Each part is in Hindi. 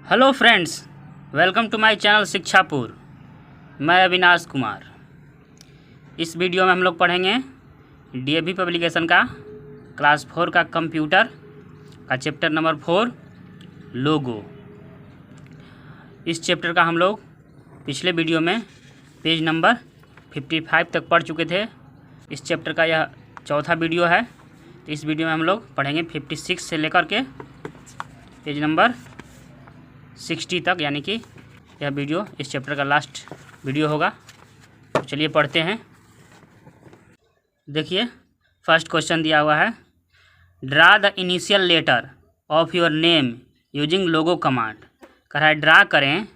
Hello friends, welcome to my channel Shikshapur. मैं अविनाश कुमार। इस वीडियो में हम लोग पढ़ेंगे डीएवी पब्लिकेशन का क्लास 4 का कंप्यूटर का चैप्टर नंबर 4 लोगो। इस चैप्टर का हम लोग पिछले वीडियो में पेज नंबर 55 तक पढ़ चुके थे। इस चैप्टर का यह चौथा वीडियो है। तो इस वीडियो में हम लोग पढ़ेंगे 56 से लेकर के पेज नंबर 60 तक, यानी कि यह वीडियो इस चैप्टर का लास्ट वीडियो होगा। तो चलिए पढ़ते हैं। देखिए, फर्स्ट क्वेश्चन दिया हुआ है, draw the initial letter of your name using Logo command. कह रहा है ड्रा करें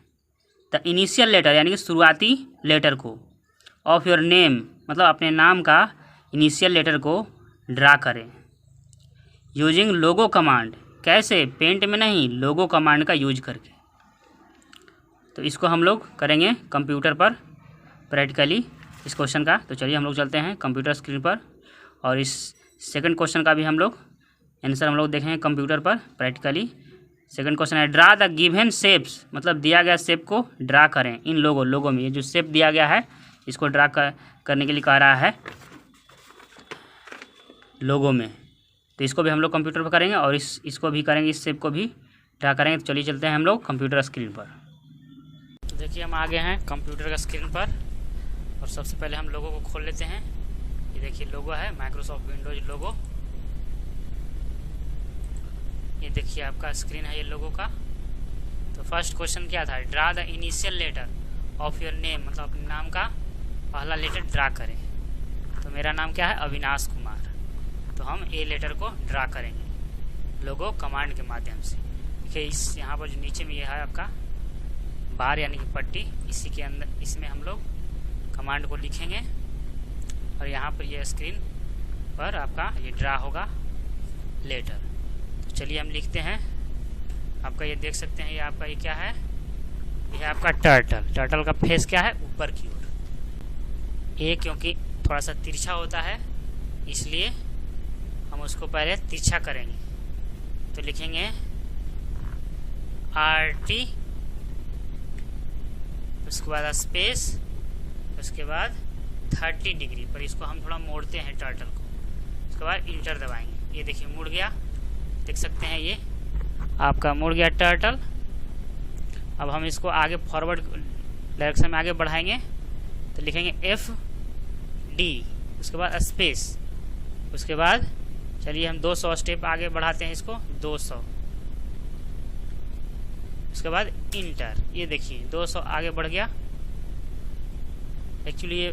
द इनिशियल लेटर, यानी कि शुरुआती लेटर को, ऑफ योर नेम मतलब अपने नाम का इनिशियल लेटर को ड्रा करें यूजिंग लोगो कमांड। कैसे? पेंट में नहीं, लोगो कमांड का यूज करके। तो इसको हम लोग करेंगे कंप्यूटर पर प्रैक्टिकली इस क्वेश्चन का। तो चलिए हम लोग चलते हैं कंप्यूटर स्क्रीन पर और इस सेकंड क्वेश्चन का भी हम लोग आंसर हम लोग देखेंगे कंप्यूटर पर प्रैक्टिकली। सेकंड क्वेश्चन है, ड्रा द गिवन शेप्स, मतलब दिया गया शेप को ड्रा करें इन लोगो में। ये जो शेप दिया गया है इसको ड्रा करने के लिए कह रहा है लोगो में। तो इसको भी हम लोग कंप्यूटर पर करेंगे और इसको भी करेंगे, इस शेप को भी ड्रा करेंगे। तो चलिए चलते हैं हम लोग कंप्यूटर स्क्रीन पर। तो देखिए हम आ गए हैं कंप्यूटर का स्क्रीन पर और सबसे पहले हम लोगों को खोल लेते हैं। ये देखिए लोगो है, माइक्रोसॉफ्ट विंडोज लोगो। ये देखिए आपका स्क्रीन है ये लोगो का। तो फर्स्ट क्वेश्चन क्या था? Draw the initial letter of your name, मतलब अपने नाम का पहला लेटर ड्रा करें। तो मेरा नाम क्या है? अविनाश कुमार। तो हम ए लेटर को ड्रा करेंगे लोगो कमांड के माध्यम से। देखिए इस यहाँ पर जो नीचे में ये है आपका बार यानी कि पट्टी, इसी के अंदर इसमें हम लोग कमांड को लिखेंगे और यहाँ पर ये स्क्रीन पर आपका ये ड्रा होगा लेटर। तो चलिए हम लिखते हैं। आपका ये देख सकते हैं, ये आपका ये क्या है? ये है आपका टर्टल का फेस क्या है? ऊपर की ओर। ये क्योंकि थोड़ा सा तिरछा होता है इसलिए हम उसको पहले तिरछा करेंगे। तो लिखेंगे RT, उसके बाद स्पेस, उसके बाद 30 डिग्री पर इसको हम थोड़ा मोड़ते हैं टर्टल को। उसके बाद इंटर दबाएंगे। ये देखिए मुड़ गया, देख सकते हैं ये आपका मुड़ गया टर्टल। अब हम इसको आगे फॉरवर्ड डायरेक्शन में आगे बढ़ाएंगे। तो लिखेंगे FD, उसके बाद स्पेस, उसके बाद चलिए हम 200 स्टेप आगे बढ़ाते हैं इसको, 200, उसके बाद इंटर। ये देखिए 200 आगे बढ़ गया। एक्चुअली ये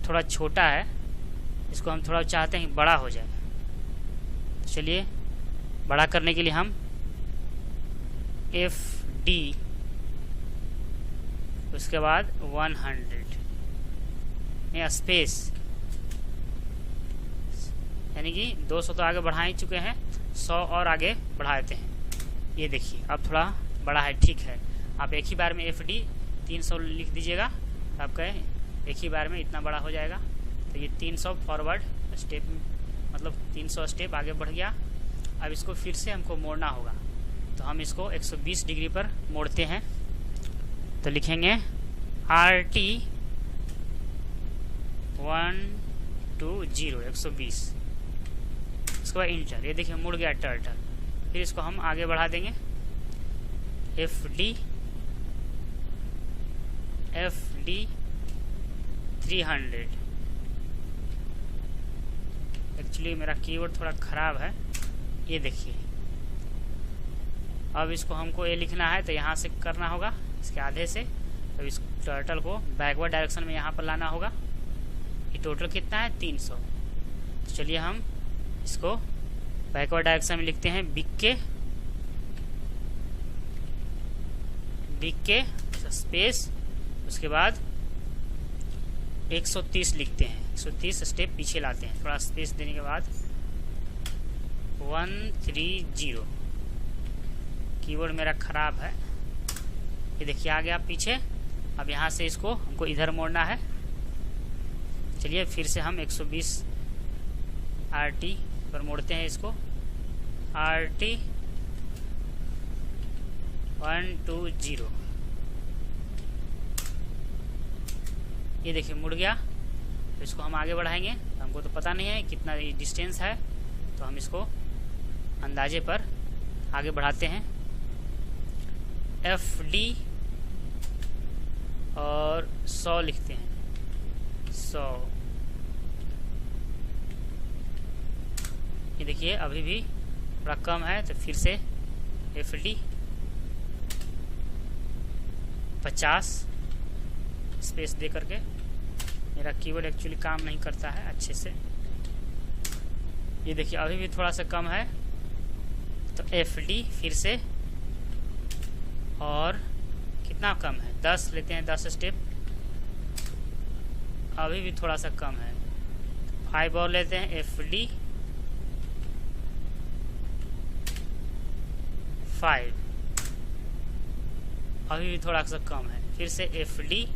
थोड़ा छोटा है, इसको हम थोड़ा चाहते हैं बड़ा हो जाए। तो चलिए बड़ा करने के लिए हम FD, उसके बाद 100 या स्पेस, यानी कि 200 तो आगे बढ़ा ही चुके हैं, 100 और आगे बढ़ा देते हैं। ये देखिए अब थोड़ा बड़ा है, ठीक है। आप एक ही बार में FD 300 लिख दीजिएगा, तो आपका एक ही बार में इतना बड़ा हो जाएगा। तो ये 300 फॉरवर्ड स्टेप, मतलब 300 स्टेप आगे बढ़ गया। अब इसको फिर से हमको मोड़ना होगा। तो हम इसको 120 डिग्री पर मोड़ते हैं। तो लिखेंगे RT 120, 120, उसके बाद इंटर। ये देखिए मुड़ गया टर्टल। फिर इसको हम आगे बढ़ा देंगे, FD 300। एक्चुअली मेरा कीबोर्ड थोड़ा ख़राब है। ये देखिए अब इसको हमको ये लिखना है तो यहाँ से करना होगा, इसके आधे से। तो इस टर्टल को बैकवर्ड डायरेक्शन में यहाँ पर लाना होगा। ये टोटल कितना है? 300। तो चलिए हम इसको बैकवर्ड डायरेक्शन में लिखते हैं, बिग के स्पेस, उसके बाद 130 लिखते हैं, 130 स्टेप पीछे लाते हैं, थोड़ा स्पेस देने के बाद 130। कीबोर्ड मेरा ख़राब है। ये देखिए आ गया पीछे। अब यहाँ से इसको हमको इधर मोड़ना है। चलिए फिर से हम 120 RT पर मोड़ते हैं इसको, RT 120। ये देखिए मुड़ गया। तो इसको हम आगे बढ़ाएंगे, हमको तो पता नहीं है कितना डिस्टेंस है, तो हम इसको अंदाजे पर आगे बढ़ाते हैं। FD और 100 लिखते हैं, 100। ये देखिए अभी भी थोड़ा कम है, तो फिर से FD 50 स्पेस दे करके। मेरा कीबोर्ड एक्चुअली काम नहीं करता है अच्छे से। ये देखिए अभी भी थोड़ा सा कम है, तो FD फिर से, और कितना कम है, 10 लेते हैं, 10 स्टेप। अभी भी थोड़ा सा कम है, 5 और लेते हैं, FD 5। अभी भी थोड़ा सा कम है, फिर से FD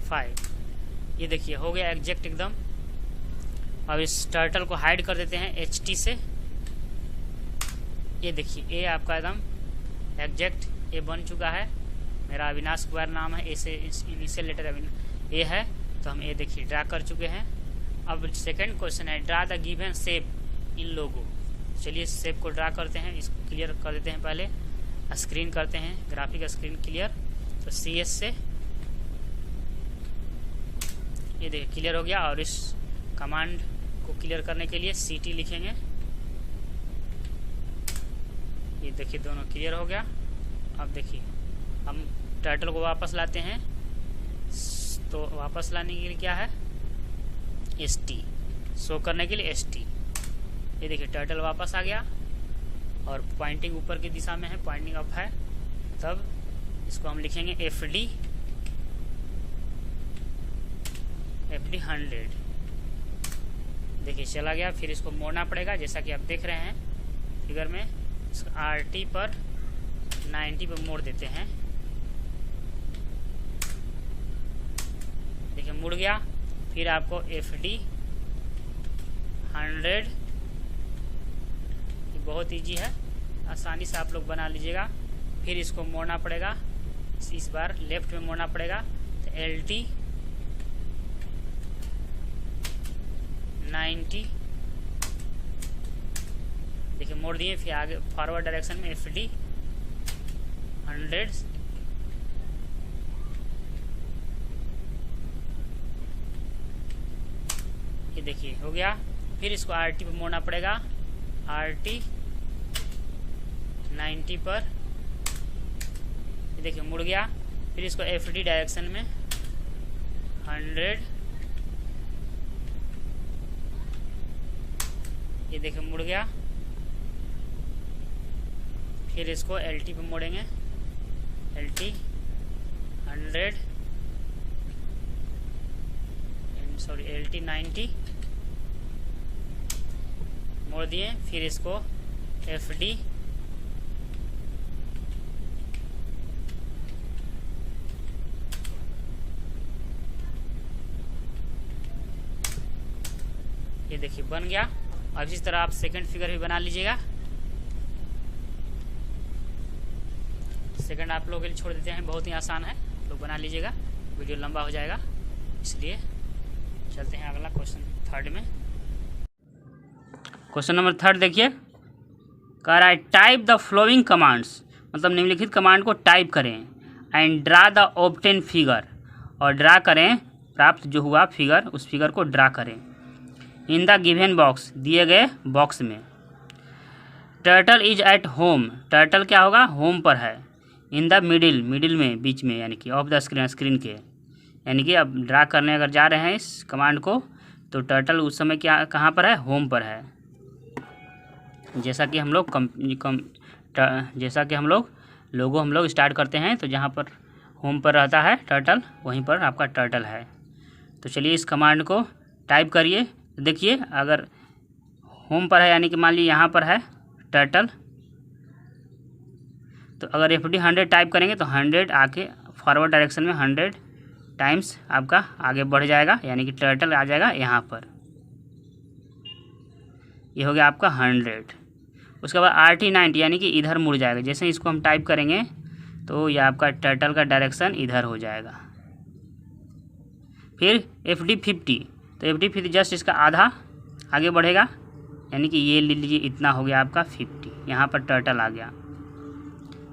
5। ये देखिए हो गया एग्जैक्ट एकदम। अब इस टर्टल को हाइड कर देते हैं HT से। ये देखिए ए आपका एकदम एग्जैक्ट ए बन चुका है। मेरा अविनाश कुमार नाम है, ए से इनिशियल लेटर ए है, तो हम ए देखिए ड्रा कर चुके हैं। अब सेकंड क्वेश्चन है draw the given shape in Logo. चलिए शेप को ड्रा करते हैं, इसको क्लियर कर देते हैं। पहले स्क्रीन करते हैं, ग्राफिक स्क्रीन क्लियर। तो CS से ये देखिए क्लियर हो गया। और इस कमांड को क्लियर करने के लिए CT लिखेंगे। ये देखिए दोनों क्लियर हो गया। अब देखिए हम टर्टल को वापस लाते हैं, तो वापस लाने के लिए क्या है, ST, शो करने के लिए ST। ये देखिए टर्टल वापस आ गया और पॉइंटिंग ऊपर की दिशा में है, पॉइंटिंग अप है। तब इसको हम लिखेंगे FD 100। देखिए चला गया। फिर इसको मोड़ना पड़ेगा, जैसा कि आप देख रहे हैं फिगर में। इसको RT पर 90 पर मोड़ देते हैं। देखिए मुड़ गया। फिर आपको FD 100, बहुत इजी है, आसानी से आप लोग बना लीजिएगा। फिर इसको मोड़ना पड़ेगा, इस बार लेफ्ट में मोड़ना पड़ेगा। तो LT 90। देखिए मोड़ दिए। फिर आगे फॉरवर्ड डायरेक्शन में FD 100। ये देखिए हो गया। फिर इसको RT पर मोड़ना पड़ेगा, RT 90 पर। ये देखिए मुड़ गया। फिर इसको FD डायरेक्शन में 100। ये देखिए मुड़ गया। फिर इसको LT पे मोड़ेंगे, LT 100, सॉरी LT 90 मोड़ दिए। फिर इसको FD 'ये देखिए बन गया। अब इसी तरह आप सेकंड फिगर भी बना लीजिएगा। सेकंड आप लोगों के लिए छोड़ देते हैं, बहुत ही आसान है, आप लोग बना लीजिएगा, वीडियो लंबा हो जाएगा, इसलिए चलते हैं अगला क्वेश्चन थर्ड में। क्वेश्चन नंबर थर्ड देखिए, कह रहा है टाइप द फ्लोइंग कमांड्स, मतलब निम्नलिखित कमांड को टाइप करें, and draw the obtain figure, और ड्रा करें प्राप्त जो हुआ फिगर, उस फिगर को ड्रा करें। इन द गिवन बॉक्स, दिए गए बॉक्स में। Turtle is at home, turtle क्या होगा, होम पर है। इन द मिडिल, मिडिल में, बीच में, यानी कि ऑफ द स्क्रीन, स्क्रीन के, यानी कि अब ड्रा करने अगर जा रहे हैं इस कमांड को, तो टर्टल उस समय क्या कहाँ पर है, होम पर है। जैसा कि हम लोग जैसा कि हम लोग लोगो हम लोग स्टार्ट करते हैं, तो जहाँ पर होम पर रहता है टर्टल, वहीं पर आपका टर्टल है। तो चलिए इस कमांड को टाइप करिए। देखिए अगर होम पर है, यानी कि मान लीजिए यहाँ पर है टर्टल, तो अगर FD 100 टाइप करेंगे तो 100 आके फॉरवर्ड डायरेक्शन में 100 टाइम्स आपका आगे बढ़ जाएगा, यानी कि टर्टल आ जाएगा यहाँ पर। ये हो गया आपका 100। उसके बाद RT90 यानी कि इधर मुड़ जाएगा। जैसे इसको हम टाइप करेंगे तो ये आपका टर्टल का डायरेक्शन इधर हो जाएगा। फिर FD50, तो FD50 जस्ट इसका आधा आगे बढ़ेगा, यानी कि ये ले लीजिए, इतना हो गया आपका 50। यहाँ पर टर्टल आ गया,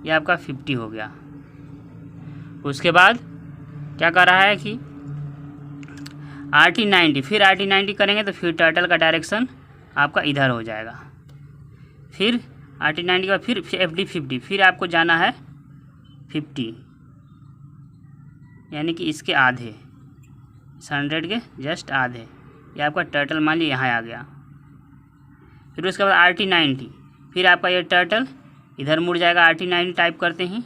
ये आपका 50 हो गया। उसके बाद क्या कर रहा है कि RT90, फिर RT90 करेंगे तो फिर टर्टल का डायरेक्शन आपका इधर हो जाएगा। फिर RT90 के बाद फिर FD50, फिर आपको जाना है 50, यानी कि इसके आधे, 100 के जस्ट आधे, ये आपका टर्टल मान लीजिए यहाँ आ गया। फिर उसके बाद RT90, फिर आपका ये टर्टल इधर मुड़ जाएगा RT90 टाइप करते ही।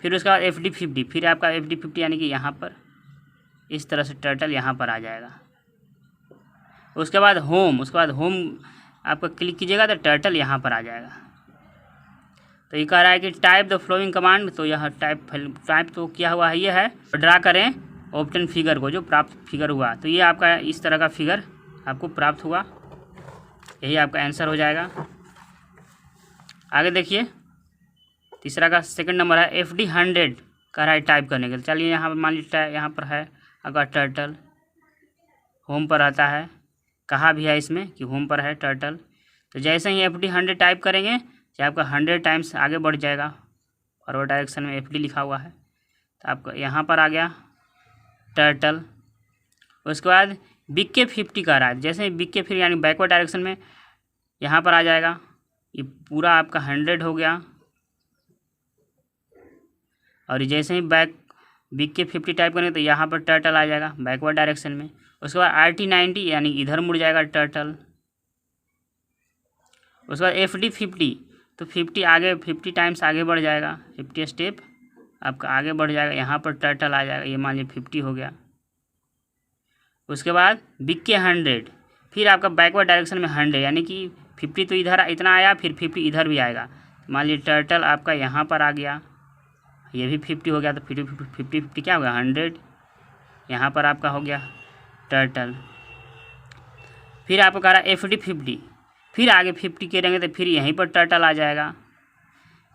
फिर उसके बाद FD50, फिर आपका FD50 यानी कि यहाँ पर इस तरह से टर्टल यहाँ पर आ जाएगा। उसके बाद होम आपका क्लिक कीजिएगा तो टर्टल यहाँ पर आ जाएगा। तो ये कह रहा है कि टाइप द फ्लोइंग कमांड, तो यह टाइप तो किया हुआ है, ये है ड्रा करें ऑब्टेन फिगर को, जो प्राप्त फिगर हुआ। तो ये आपका इस तरह का फिगर आपको प्राप्त हुआ, यही आपका आंसर हो जाएगा। आगे देखिए, तीसरा का सेकंड नंबर है FD100 कह रहा है टाइप करने के लिए। चलिए यहाँ पर मान लीजिए यहाँ पर है अगर टर्टल होम पर आता है, कहा भी है इसमें कि होम पर है टर्टल। तो जैसे ही FD100 टाइप करेंगे तो आपका 100 टाइम्स आगे बढ़ जाएगा, फॉरवर्ड डायरेक्शन में FD लिखा हुआ है, तो आपका यहाँ पर आ गया टर्टल। उसके बाद BK50 कह रहा है, जैसे ही BK50 यानी बैकवर्ड डायरेक्शन में यहाँ पर आ जाएगा, ये पूरा आपका 100 हो गया। और जैसे ही BK50 टाइप करेंगे तो यहाँ पर टर्टल आ जाएगा बैकवर्ड डायरेक्शन में। उसके बाद RT90 यानी इधर मुड़ जाएगा टर्टल। उसके बाद FD50, तो 50 टाइम्स आगे बढ़ जाएगा, 50 स्टेप आपका आगे बढ़ जाएगा, यहाँ पर टर्टल आ जाएगा, ये मान लीजिए 50 हो गया। उसके बाद BK100, फिर आपका बैकवर्ड डायरेक्शन में 100 यानी कि 50 तो इधर इतना आया, फिर 50 इधर भी आएगा, मान लीजिए टर्टल आपका यहाँ पर आ गया, ये भी 50 हो गया। तो 50 क्या हो गया 100, यहाँ पर आपका हो गया टर्टल। फिर आपको कह रहा है FD50, फिर आगे 50 करेंगे तो फिर यहीं पर टर्टल आ जाएगा।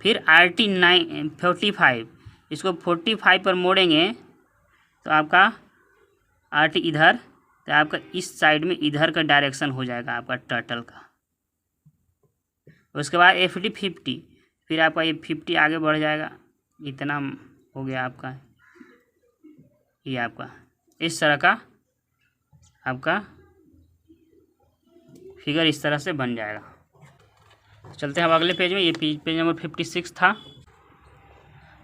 फिर RT45, इसको 45 पर मोड़ेंगे तो आपका RT इधर, तो आपका इस साइड में इधर का डायरेक्शन हो जाएगा आपका टर्टल का। उसके बाद FD50, फिर आपका ये 50 आगे बढ़ जाएगा, इतना हो गया आपका, ये आपका इस तरह का आपका फिगर इस तरह से बन जाएगा। चलते हैं अब अगले पेज में, ये पेज नंबर 56 था।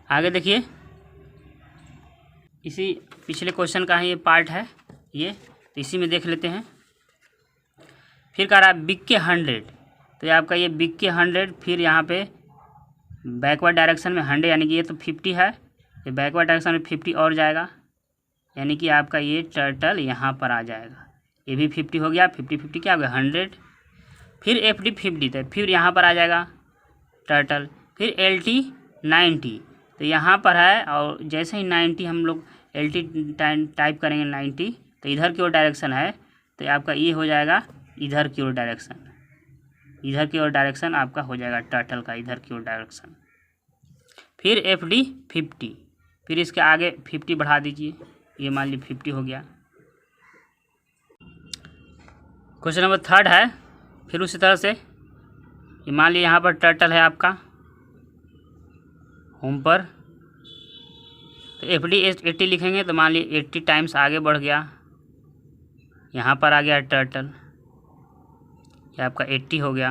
आगे देखिए, इसी पिछले क्वेश्चन का ही ये पार्ट है, ये तो इसी में देख लेते हैं। फिर कह रहा है BK100, तो ये आपका ये BK100, फिर यहाँ पे बैकवर्ड डायरेक्शन में 100 यानी कि ये तो 50 है, ये बैकवर्ड डायरेक्शन में 50 और जाएगा, यानी कि आपका ये टर्टल यहाँ पर आ जाएगा, ये भी 50 हो गया। 50 क्या हो गया 100। फिर FD50, तो फिर यहाँ पर आ जाएगा टर्टल। फिर LT90, तो यहाँ पर है, और जैसे ही 90 हम लोग LT टाइप करेंगे 90, तो इधर की ओर डायरेक्शन है, तो आपका ये हो जाएगा इधर की ओर डायरेक्शन, इधर की ओर डायरेक्शन आपका हो जाएगा टर्टल का, इधर की ओर डायरेक्शन। फिर FD50, फिर इसके आगे 50 बढ़ा दीजिए, ये मान लीजिए 50 हो गया। क्वेश्चन नंबर 3 है, फिर उसी तरह से ये मान लीजिए यहाँ पर टर्टल है आपका होम पर, तो FD80 लिखेंगे तो मान लीजिए 80 टाइम्स आगे बढ़ गया, यहाँ पर आ गया टर्टल, ये आपका 80 हो गया।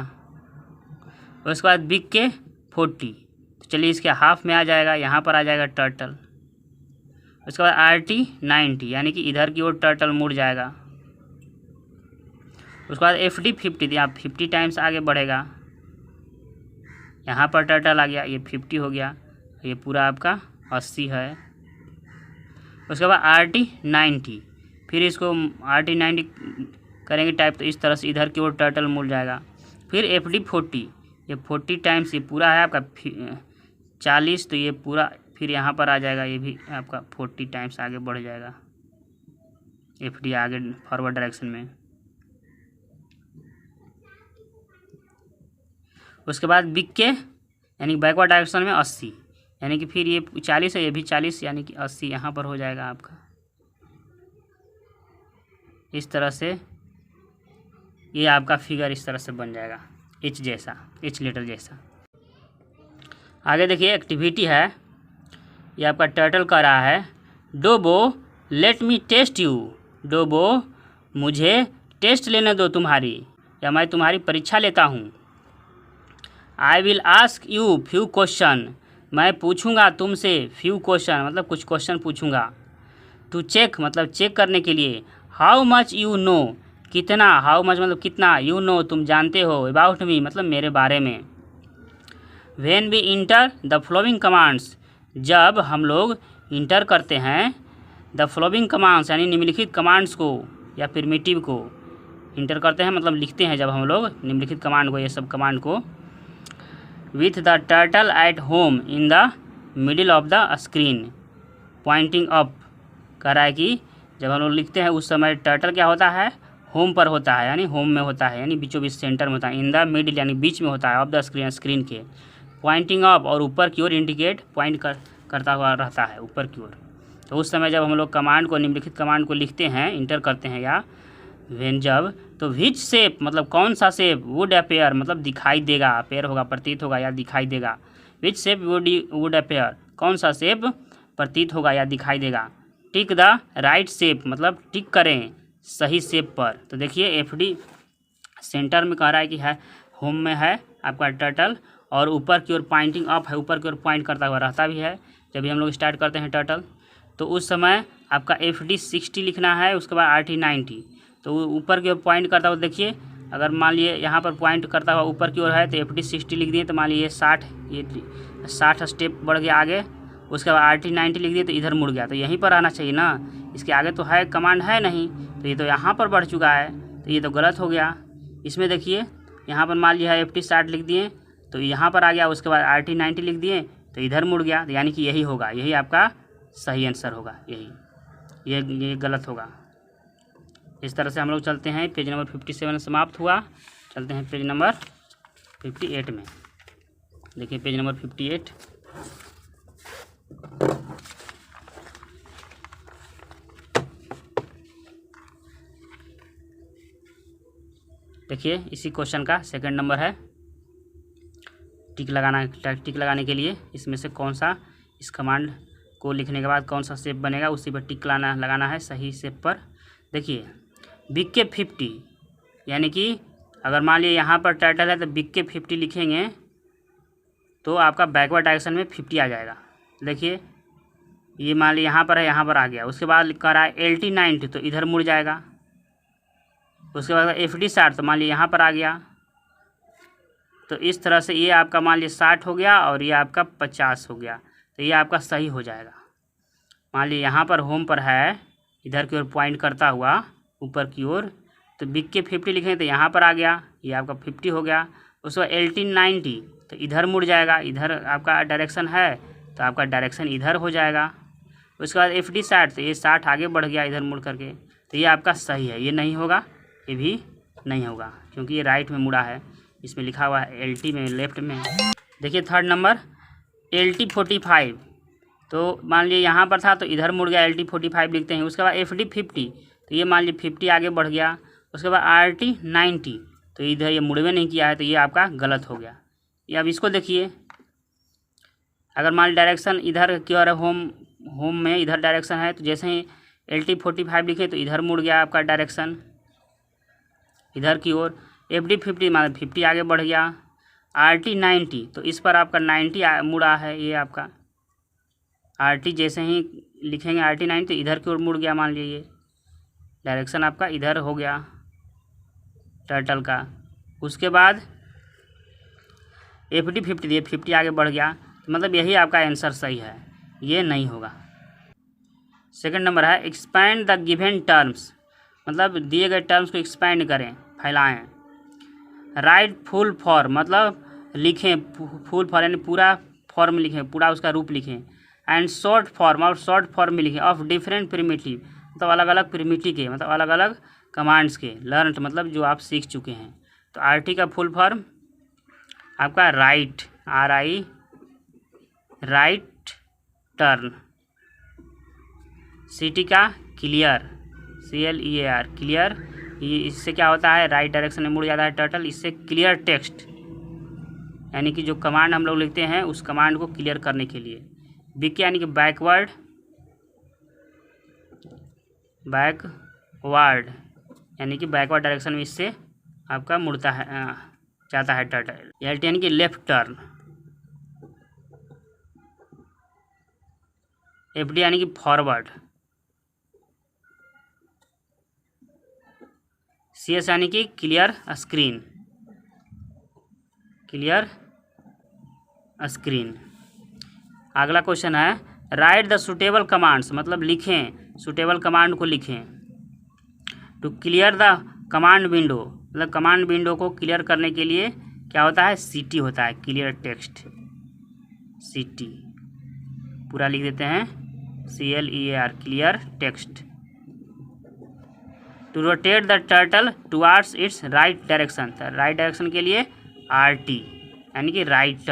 उसके बाद BK40, तो चलिए इसके हाफ में आ जाएगा, यहाँ पर आ जाएगा टर्टल। उसके बाद RT90 यानी कि इधर की ओर टर्टल मुड़ जाएगा। उसके बाद FD50, यहाँ 50 टाइम्स आगे बढ़ेगा, यहाँ पर टर्टल आ गया, ये 50 हो गया, ये पूरा आपका 80 है। उसके बाद RT90, फिर इसको RT90 करेंगे टाइप, तो इस तरह से इधर की ओर टर्टल मुड़ जाएगा। फिर FD40, ये 40 टाइम्स, ये पूरा है आपका 40, तो ये पूरा फिर यहाँ पर आ जाएगा, ये भी आपका 40 टाइम्स आगे बढ़ जाएगा, FD आगे फॉरवर्ड डायरेक्शन में। उसके बाद बिग के यानी बैकवर्ड डायरेक्शन में 80, यानी कि फिर ये 40 है, ये भी 40, यानी कि 80 यहाँ पर हो जाएगा आपका। इस तरह से ये आपका फिगर इस तरह से बन जाएगा, एच जैसा, एच लेटर जैसा। आगे देखिए एक्टिविटी है, ये आपका टर्टल कर रहा है, डोबो लेट मी टेस्ट यू, डोबो मुझे टेस्ट लेने दो तुम्हारी, या मैं तुम्हारी परीक्षा लेता हूँ। I will ask you few question, मैं पूछूंगा तुमसे फ्यू क्वेश्चन मतलब कुछ क्वेश्चन पूछूंगा। टू चेक मतलब चेक करने के लिए। हाउ मच यू नो, कितना, हाउ मच मतलब कितना, यू नो तुम जानते हो, अबाउट मी मतलब मेरे बारे में। When we enter the following commands, जब हम लोग इंटर करते हैं द फॉलोइंग कमांड्स यानी निम्नलिखित कमांड्स को या प्रिमिटिव को इंटर करते हैं मतलब लिखते हैं जब हम लोग निम्नलिखित कमांड को, ये सब कमांड को, with the turtle at home in the middle of the screen pointing up, कह रहा है कि जब हम लोग लिखते हैं उस समय टर्टल क्या होता है, होम पर होता है, यानी होम में होता है, यानी बीचों बीच सेंटर में होता है, इन द मिडिल यानी बीच में होता है, ऑफ द स्क्रीन स्क्रीन के, पॉइंटिंग अप और ऊपर की ओर इंडिकेट पॉइंट करता हुआ रहता है ऊपर की ओर। तो उस समय जब हम लोग कमांड को, निम्नलिखित कमांड को लिखते हैं, इंटर करते हैं या व्हेन जब, तो विच शेप मतलब कौन सा शेप, वुड अपेयर मतलब दिखाई देगा, अपेयर होगा प्रतीत होगा या दिखाई देगा, विच शेप वुड अपेयर कौन सा शेप प्रतीत होगा या दिखाई देगा। टिक द राइट शेप मतलब टिक करें सही शेप पर। तो देखिए FD सेंटर में कह रहा है कि है होम में है आपका टर्टल, और ऊपर की ओर पॉइंटिंग अप है, ऊपर की ओर पॉइंट करता हुआ रहता भी है जब भी हम लोग स्टार्ट करते हैं टर्टल। तो उस समय आपका FD 60 लिखना है, उसके बाद RT 90, तो ऊपर की ओर पॉइंट करता हुआ देखिए, अगर मान लिए यहाँ पर पॉइंट करता हुआ ऊपर की ओर है तो FD 60 लिख दिए, तो मान लीजिए 60 स्टेप बढ़ गया आगे, उसके बाद RT 90 लिख दिए तो इधर मुड़ गया, तो यहीं पर आना चाहिए ना, इसके आगे तो है कमांड है नहीं, तो ये तो यहाँ पर बढ़ चुका है, तो ये तो गलत हो गया। इसमें देखिए यहाँ पर मान लिया है FD 60 लिख दिए तो यहाँ पर आ गया, उसके बाद RT 90 लिख दिए तो इधर मुड़ गया, यानी कि यही होगा, यही आपका सही आंसर होगा, यही, ये गलत होगा। इस तरह से हम लोग चलते हैं, पेज नंबर 57 समाप्त हुआ, चलते हैं पेज नंबर 58 में। देखिए पेज नंबर 58, देखिए इसी क्वेश्चन का सेकंड नंबर है, टिक लगाने के लिए इसमें से कौन सा, इस कमांड को लिखने के बाद कौन सा शेप बनेगा उसी पर टिक लगाना है सही शेप पर। देखिए बिग के 50 यानी कि अगर मान लीजिए यहाँ पर टाइटल है तो बिग के 50 लिखेंगे तो आपका बैकवर्ड डायरेक्शन में 50 आ जाएगा। देखिए ये मान लीजिए यहाँ पर है, यहाँ पर आ गया, उसके बाद लिखा रहा है LT 90 तो इधर मुड़ जाएगा, उसके बाद FD 60 तो मान लीजिए यहाँ पर आ गया, तो इस तरह से ये आपका मान लीजिए 60 हो गया और ये आपका 50 हो गया, तो ये आपका सही हो जाएगा। मान लीजिए यहाँ पर होम पर है, इधर की ओर पॉइंट करता हुआ ऊपर की ओर, तो बिग के 50 लिखें तो यहाँ पर आ गया, ये आपका 50 हो गया। उसके बाद LT 90 तो इधर मुड़ जाएगा, इधर आपका डायरेक्शन है तो आपका डायरेक्शन इधर हो जाएगा। उसके बाद FD 60 तो ये 60 आगे बढ़ गया इधर मुड़ करके, तो ये आपका सही है, ये नहीं होगा, ये भी नहीं होगा क्योंकि ये राइट में मुड़ा है, इसमें लिखा हुआ है LT में लेफ्ट में। देखिए थर्ड नंबर LT 45, तो मान लीजिए यहाँ पर था तो इधर मुड़ गया, LT 45 लिखते हैं। उसके बाद FD 50 तो ये मान लीजिए 50 आगे बढ़ गया। उसके बाद RT 90 तो इधर ये मुड़वे नहीं किया है, तो ये आपका गलत हो गया। ये अब इसको देखिए, अगर मान लीजिए डायरेक्शन इधर की ओर होम में इधर डायरेक्शन है, तो जैसे ही LT 45 लिखे तो इधर मुड़ गया आपका डायरेक्शन इधर की ओर। FD 50 मतलब 50 आगे बढ़ गया। RT 90 तो इस पर आपका 90 मुड़ा है, ये आपका RT जैसे ही लिखेंगे RT 90 तो इधर की ओर मुड़ गया, मान लीजिए डायरेक्शन आपका इधर हो गया टर्टल का। उसके बाद FD 50 दिए, 50 आगे बढ़ गया, तो मतलब यही आपका आंसर सही है, ये नहीं होगा। सेकंड नंबर है एक्सपैंड द गिवन टर्म्स, मतलब दिए गए टर्म्स को एक्सपैंड करें, फैलाएं। राइट फुल फॉर्म मतलब लिखें, फुल फॉर्म यानी पूरा फॉर्म लिखें, पूरा उसका रूप लिखें। एंड शॉर्ट फॉर्म और शॉर्ट फॉर्म में लिखें ऑफ डिफरेंट प्रिमिटिव, मतलब अलग अलग प्रिमिटिव के, मतलब अलग अलग कमांड्स के, लर्न मतलब जो आप सीख चुके हैं। तो RT का फुल फॉर्म आपका right, RI right turn. CT का क्लियर, CLEAR क्लियर। ये इससे क्या होता है, राइट डायरेक्शन में मुड़ जाता है टर्टल। इससे क्लियर टेक्स्ट, यानी कि जो कमांड हम लोग लिखते हैं उस कमांड को क्लियर करने के लिए। BK यानी कि बैकवर्ड, यानी कि बैकवर्ड डायरेक्शन में इससे आपका मुड़ता है, जाता है टर्टल। LT यानी कि लेफ्ट टर्न। FD यानी कि फॉरवर्ड। CS यानी कि क्लियर स्क्रीन, अगला क्वेश्चन है राइट द सुटेबल कमांड्स, मतलब लिखें, सुटेबल कमांड को लिखें। To clear the command window, मतलब कमांड विंडो को क्लियर करने के लिए क्या होता है, CT होता है, क्लियर टेक्स्ट, CT पूरा लिख देते हैं, CLEAR clear text. To rotate the turtle towards its right direction, right direction के लिए RT यानी कि right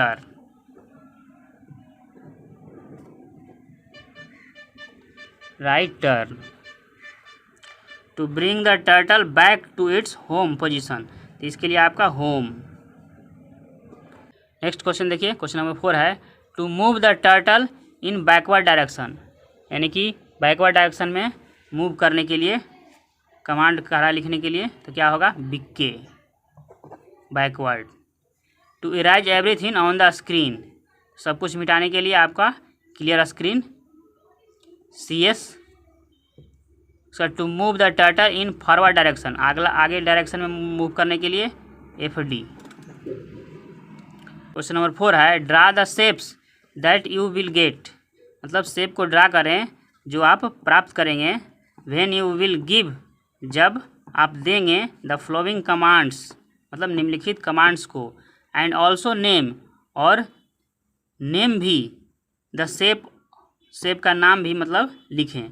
turn. To bring the turtle back to its home position, तो इसके लिए आपका होम। नेक्स्ट क्वेश्चन देखिए, क्वेश्चन नंबर 4 है to move the turtle in backward direction, यानी कि बैकवर्ड डायरेक्शन में मूव करने के लिए कमांड करा लिखने के लिए तो क्या होगा, BK backward. To erase everything on the screen, सब कुछ मिटाने के लिए आपका clear screen, CS। To move the turtle in forward direction, आगे डायरेक्शन में मूव करने के लिए FD। क्वेश्चन नंबर 4 है draw the shapes that you will get, मतलब शेप को ड्रा करें जो आप प्राप्त करेंगे। व्हेन यू विल गिव, जब आप देंगे, द फॉलोइंग कमांड्स, मतलब निम्नलिखित कमांड्स को, एंड ऑल्सो नेम, और नेम भी, द शेप का नाम भी मतलब लिखें,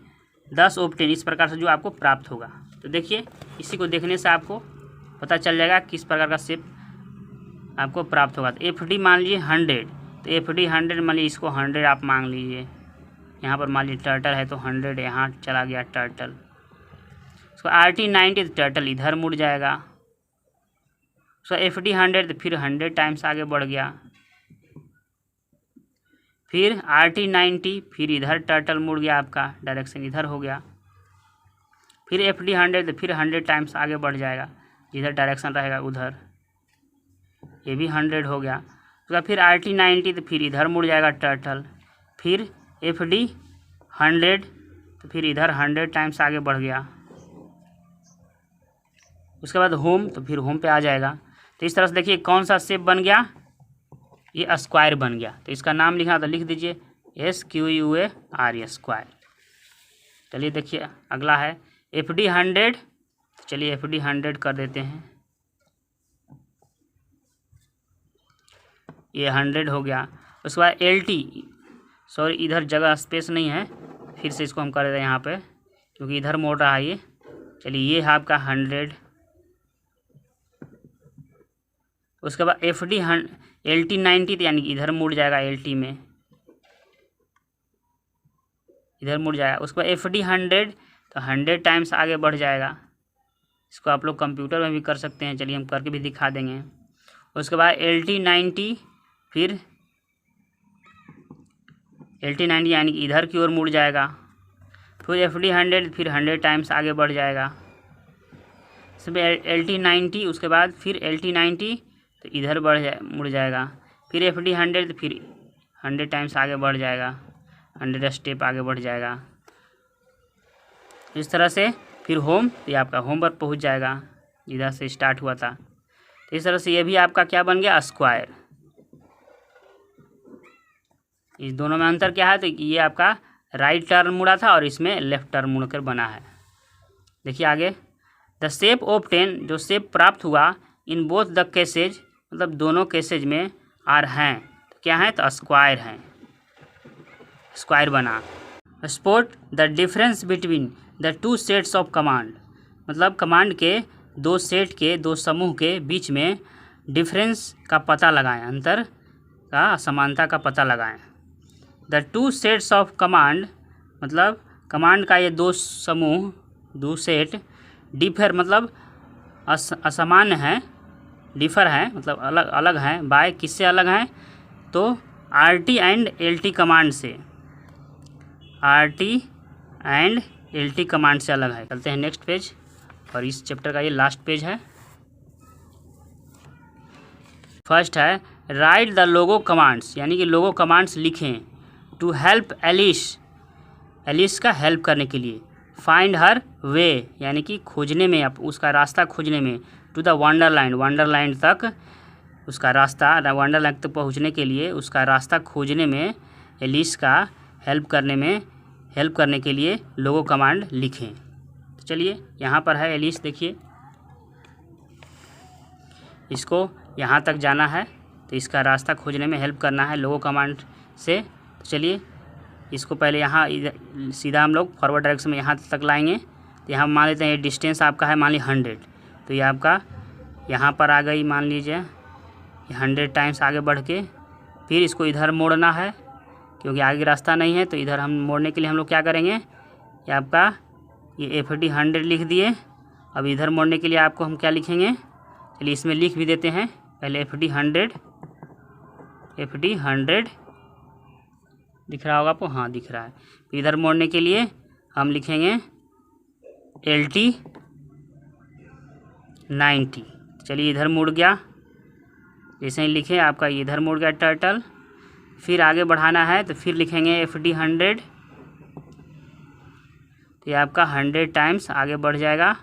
10 ऑब्टेन, इस प्रकार से जो आपको प्राप्त होगा। तो देखिए इसी को देखने से आपको पता चल जाएगा किस प्रकार का शेप आपको प्राप्त होगा। तो FD मान लीजिए 100, तो FD 100 मान लीजिए, इसको 100 आप मान लीजिए। यहाँ पर मान लीजिए टर्टल है तो 100 यहाँ चला गया टर्टल। उसको RT 90, टर्टल इधर मुड़ जाएगा। उसका FD 100, तो फिर 100 टाइम्स आगे बढ़ गया। फिर RT 90, फिर इधर टर्टल मुड़ गया, आपका डायरेक्शन इधर हो गया। फिर FD 100, तो फिर 100 टाइम्स आगे बढ़ जाएगा, जिधर डायरेक्शन रहेगा उधर। ये भी 100 हो गया। उसका फिर RT 90, तो फिर इधर मुड़ जाएगा टर्टल। फिर FD 100, तो फिर इधर 100 टाइम्स आगे बढ़ गया। उसके बाद होम, तो फिर होम पे आ जाएगा। तो इस तरह से देखिए कौन सा शेप बन गया, ये स्क्वायर बन गया। तो इसका नाम लिखना तो लिख दीजिए SQUAR स्क्वायर। चलिए देखिए अगला है FD 100, चलिए FD 100 कर देते हैं, ये 100 हो गया। उसके बाद LT, सॉरी इधर जगह स्पेस नहीं है, फिर से इसको हम कर देते हैं यहाँ पे, क्योंकि इधर मोड़ रहा है ये। चलिए ये है आपका 100। उसके बाद FD LT 90, यानी कि इधर मुड़ जाएगा, LT में इधर मुड़ जाएगा। उसके बाद FD 100, तो 100 टाइम्स आगे बढ़ जाएगा। इसको आप लोग कंप्यूटर में भी कर सकते हैं, चलिए हम करके भी दिखा देंगे। उसके बाद LT 90, फिर LT 90 यानी कि इधर की ओर मुड़ जाएगा। फिर FD 100, फिर 100 टाइम्स आगे बढ़ जाएगा। सब LT 90, उसके बाद फिर LT 90, तो इधर मुड़ जाएगा। फिर FD 100, तो फिर 100 टाइम्स आगे बढ़ जाएगा, 100 स्टेप आगे बढ़ जाएगा। इस तरह से फिर होम, तो ये आपका होम पर पहुँच जाएगा, इधर से स्टार्ट हुआ था। तो इस तरह से ये भी आपका क्या बन गया, स्क्वायर। इस दोनों में अंतर क्या है, तो ये आपका राइट टर्न मुड़ा था और इसमें लेफ्ट टर्न मुड़ कर बना है। देखिए आगे, द शेप ऑब्टेन, जो शेप प्राप्त हुआ, इन बोथ द केसेज, मतलब दोनों केसेज में आर हैं, तो क्या है, तो स्क्वायर हैं, स्क्वायर बना। Spot the difference between the two sets of command, मतलब कमांड के दो सेट के, दो समूह के बीच में डिफरेंस का पता लगाएं, अंतर का असमानता का पता लगाएं। The two sets of command, मतलब कमांड का ये दो समूह, दो सेट, डिफर मतलब असमान्य है, डिफर है मतलब अलग अलग हैं, बाय किससे अलग हैं, तो RT एंड LT कमांड से, RT एंड LT कमांड से अलग है। चलते हैं नेक्स्ट पेज, और इस चैप्टर का ये लास्ट पेज है। फर्स्ट है राइट द लोगो कमांड्स, यानी कि लोगो कमांड्स लिखें टू हेल्प एलिस, एलिस का हेल्प करने के लिए। फाइंड हर वे, यानी कि खोजने में, उसका रास्ता खोजने में। टू द वंडरलैंड, वंडरलैंड तक उसका रास्ता, वंडरलैंड तक पहुंचने के लिए उसका रास्ता खोजने में एलिस का हेल्प करने के लिए लोगो कमांड लिखें। तो चलिए यहाँ पर है एलिस, देखिए इसको यहाँ तक जाना है, तो इसका रास्ता खोजने में हेल्प करना है लोगो कमांड से। तो चलिए इसको पहले यहाँ सीधा हम लोग फॉरवर्ड डायरेक्शन में यहाँ तक लाएंगे। तो यहाँ मान लेते हैं ये डिस्टेंस आपका है मान ली 100, तो ये आपका यहाँ पर आ गई, मान लीजिए 100 टाइम्स आगे बढ़ के। फिर इसको इधर मोड़ना है, क्योंकि आगे रास्ता नहीं है, तो इधर हम मोड़ने के लिए हम लोग क्या करेंगे, ये आपका ये FD 100 लिख दिए। अब इधर मोड़ने के लिए आपको हम क्या लिखेंगे, चलिए इसमें लिख भी देते हैं पहले FD 100 दिख रहा होगा आपको, हाँ दिख रहा है। तो इधर मोड़ने के लिए हम लिखेंगे LT 90। चलिए इधर मुड़ गया, जैसे ही लिखे आपका इधर मुड़ गया टर्टल। फिर आगे बढ़ाना है तो फिर लिखेंगे FD 100, तो ये आपका 100 टाइम्स आगे बढ़ जाएगा।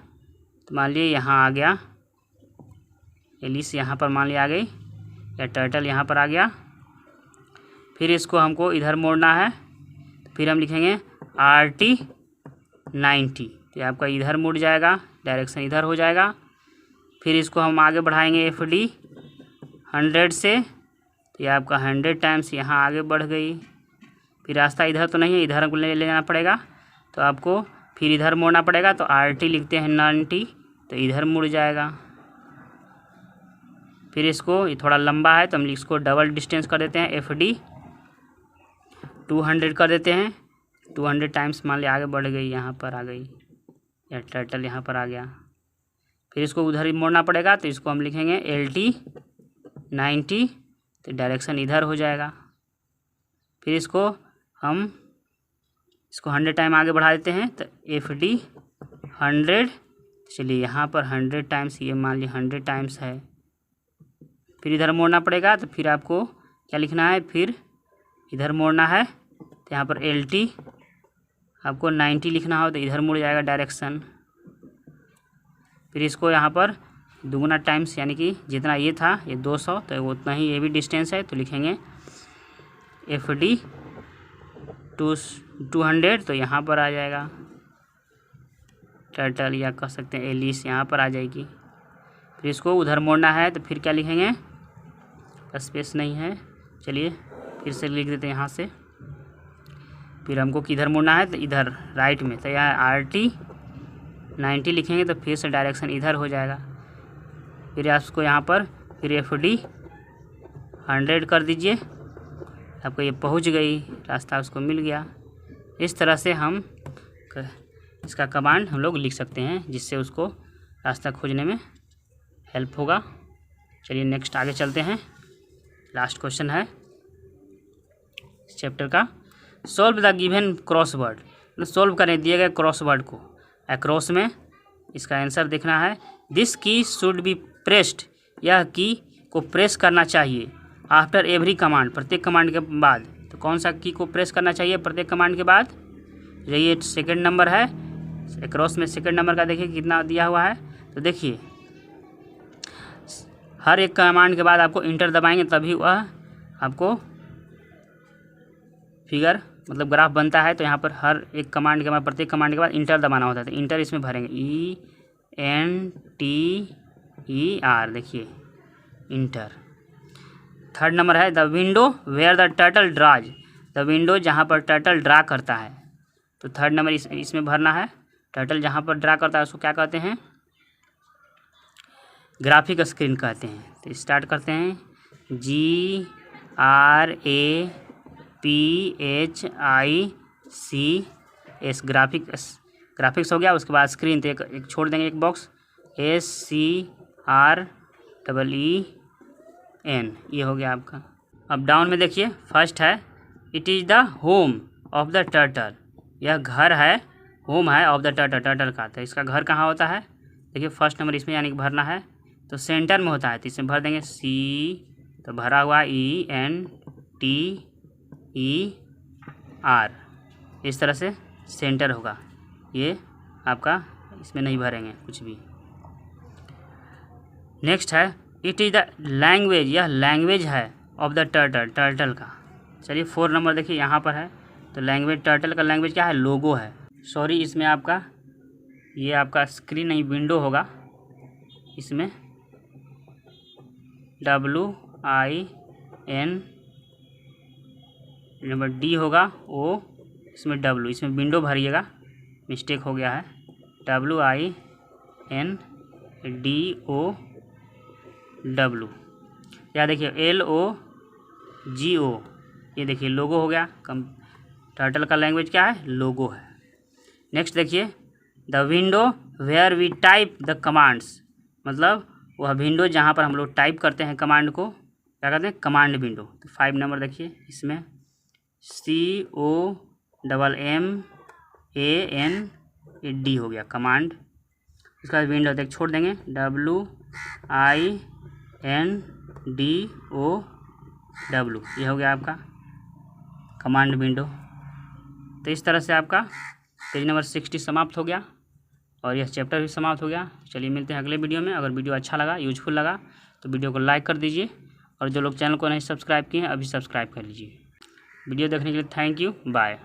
तो मान लीजिए यहाँ आ गया एलिस, यहाँ पर मान लिया आ गई, या टर्टल यहाँ पर आ गया। फिर इसको हमको इधर मोड़ना है, तो फिर हम लिखेंगे RT 90, तो ये आपका इधर मुड़ जाएगा, डायरेक्शन इधर हो जाएगा। फिर इसको हम आगे बढ़ाएंगे FD 100 से, तो ये आपका 100 टाइम्स यहाँ आगे बढ़ गई। फिर रास्ता इधर तो नहीं है, इधर हमको ले जाना पड़ेगा, तो आपको फिर इधर मोड़ना पड़ेगा। तो RT लिखते हैं 90, तो इधर मुड़ जाएगा। फिर इसको ये थोड़ा लंबा है तो हम इसको डबल डिस्टेंस कर देते हैं, FD 200 कर देते हैं। 200 टाइम्स मान लिया आगे बढ़ गई, यहाँ पर आ गई, या टर्टल यहाँ पर आ गया। फिर इसको उधर ही मोड़ना पड़ेगा, तो इसको हम लिखेंगे LT 90, तो डायरेक्शन इधर हो जाएगा। फिर इसको हम 100 टाइम आगे बढ़ा देते हैं, तो FD 100, चलिए यहाँ पर 100 टाइम्स, ये मान ली 100 टाइम्स है। फिर इधर मोड़ना पड़ेगा, तो फिर आपको क्या लिखना है, फिर इधर मोड़ना है, तो यहाँ पर LT आपको 90 लिखना हो, तो इधर मुड़ जाएगा डायरेक्शन। फिर इसको यहाँ पर दुगुना टाइम्स, यानी कि जितना ये था ये 200, तो उतना ही ये भी डिस्टेंस है, तो लिखेंगे FD 200, तो यहाँ पर आ जाएगा टर्टल, या कह सकते हैं एलिस यहाँ पर आ जाएगी। फिर इसको उधर मोड़ना है, तो फिर क्या लिखेंगे, स्पेस नहीं है, चलिए फिर से लिख देते हैं यहाँ से। फिर हमको किधर मुड़ना है, तो इधर राइट में, तो यहाँ RT 90 लिखेंगे, तो फिर से डायरेक्शन इधर हो जाएगा। फिर आपको यहाँ पर फिर FD 100 कर दीजिए, आपको ये पहुँच गई, रास्ता उसको मिल गया। इस तरह से हम इसका कमांड हम लोग लिख सकते हैं, जिससे उसको रास्ता खोजने में हेल्प होगा। चलिए नेक्स्ट आगे चलते हैं, लास्ट क्वेश्चन है इस चैप्टर का। सॉल्व द गिवन क्रॉसवर्ड, मतलब सॉल्व करें दिए गए क्रॉसवर्ड को। अक्रॉस में इसका आंसर देखना है। दिस की शुड बी प्रेस्ड, यह की को प्रेस करना चाहिए। आफ्टर एवरी कमांड, प्रत्येक कमांड के बाद। तो कौन सा की को प्रेस करना चाहिए प्रत्येक कमांड के बाद, ये सेकंड नंबर है। अक्रॉस में सेकंड नंबर का देखिए कितना दिया हुआ है, तो देखिए हर एक कमांड के बाद आपको इंटर दबाएंगे, तभी वह आपको फिगर मतलब ग्राफ बनता है। तो यहाँ पर हर एक कमांड के बाद, प्रत्येक कमांड के बाद इंटर दबाना होता है, तो इंटर इसमें भरेंगे ENTER, देखिए इंटर। थर्ड नंबर है the window where the turtle draws, the window जहाँ पर टर्टल ड्रा करता है। तो थर्ड नंबर इसमें भरना है। टर्टल जहाँ पर ड्रा करता है उसको क्या कहते हैं, ग्राफिक स्क्रीन कहते हैं। तो स्टार्ट करते हैं, GRAPHICS ग्राफिक्स हो गया। उसके बाद स्क्रीन, तो एक छोड़ देंगे एक बॉक्स, SCREEN, ये हो गया आपका। अब डाउन में देखिए, फर्स्ट है it is the home of the turtle, यह घर है, होम है ऑफ द टर्टल का। तो इसका घर कहाँ होता है, देखिए फर्स्ट नंबर इसमें यानी कि भरना है, तो सेंटर में होता है, तो इसमें भर देंगे C, तो भरा हुआ ENTER, इस तरह से सेंटर होगा। ये आपका इसमें नहीं भरेंगे कुछ भी। नेक्स्ट है इट इज़ द लैंग्वेज, यह लैंग्वेज है ऑफ द टर्टल का। चलिए 4 नंबर देखिए यहाँ पर है, तो लैंग्वेज, टर्टल का लैंग्वेज क्या है, लोगो है। सॉरी, इसमें आपका ये आपका स्क्रीन नहीं, विंडो होगा, इसमें WIN नंबर D होगा, O इसमें W, इसमें विंडो भरिएगा, मिस्टेक हो गया है, WINDOW। या देखिए LOGO, ये देखिए लोगो हो गया। टर्टल का लैंग्वेज क्या है, लोगो है। नेक्स्ट देखिए the window where we type the commands, मतलब वह विंडो जहाँ पर हम लोग टाइप करते हैं कमांड को, क्या कहते हैं, कमांड विंडो। तो 5 नंबर देखिए, इसमें COMMAND हो गया, कमांड। उसका विंडो देख छोड़ देंगे, WINDOW, ये हो गया आपका कमांड विंडो। तो इस तरह से आपका पेज नंबर 60 समाप्त हो गया और यह चैप्टर भी समाप्त हो गया। चलिए मिलते हैं अगले वीडियो में। अगर वीडियो अच्छा लगा, यूजफुल लगा, तो वीडियो को लाइक कर दीजिए, और जो लोग चैनल को नहीं सब्सक्राइब किए हैं अभी सब्सक्राइब कर लीजिए। वीडियो देखने के लिए थैंक यू, बाय।